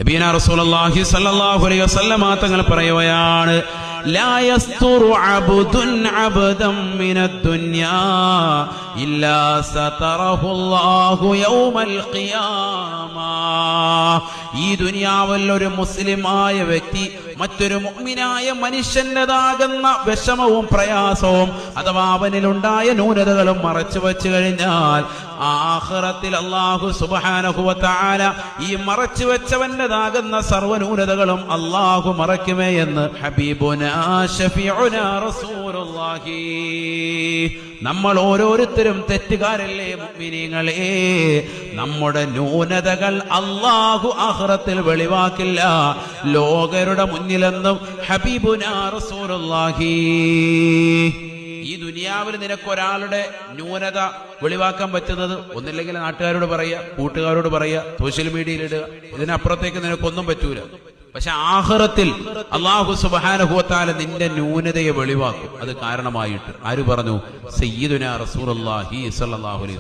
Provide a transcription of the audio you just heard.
നബിയന റസൂലുള്ളാഹി സ്വല്ലല്ലാഹു അലൈഹി വസല്ലമ തങ്ങൾ പറയുകയാണ്, ലാ യസ്തുറു അബ്ദുൻ അബ്ദൻ മിനദ് ദുനിയാ ഇല്ലാ സതറഹുല്ലാഹു യൗമൽ ഖിയാമ. ഈ ദുനിയാവിൽ ഒരു മുസ്ലിമായ വ്യക്തി മറ്റൊരു മുഅ്മിനായ മനുഷ്യന്റേതാകുന്ന വിഷമവും പ്രയാസവും അഥവാ അവനിലുണ്ടായ ന്യൂനതകളും മറച്ചു വെച്ചു കഴിഞ്ഞാൽ ആഖിറത്തിൽ അല്ലാഹു സുബ്ഹാനഹു വ തആല ഈ മറച്ചു വെച്ചവന്റേതാകുന്ന സർവ്വന്യൂനതകളും അല്ലാഹു മറയ്ക്കുമേ എന്ന് ഹബീബുനാ ശഫീഉനാ റസൂലുള്ളാഹി. നമ്മൾ ഓരോരുത്തരും തെറ്റുകാരല്ലേ മുഅ്മിനീങ്ങളെ? നമ്മുടെ ന്യൂനതകൾ അല്ലാഹു ആഖിറത്തിൽ വെളിവാക്കില്ല. ലോകരുടെ മുന്നിലെന്നും ഹബീബുനാ റസൂലുള്ളാഹി. ഈ ദുനിയാവിൽ നിനക്കൊരാളുടെ ന്യൂനത വെളിവാക്കാൻ പറ്റുന്നത് ഒന്നില്ലെങ്കിൽ നാട്ടുകാരോട് പറയുക, കൂട്ടുകാരോട് പറയുക, സോഷ്യൽ മീഡിയയിൽ ഇടുക. ഇതിനപ്പുറത്തേക്ക് നിനക്കൊന്നും പറ്റൂല. പക്ഷെ ആഖിറത്തിൽ അല്ലാഹു സുബ്ഹാനഹു വ തആല നിന്റെ ന്യൂനതയെ വെളിവാക്കും. അത് കാരണമായിട്ട് ആര് പറഞ്ഞു? സയ്യിദുനാ റസൂലുള്ളാഹി സ്വല്ലല്ലാഹു അലൈഹി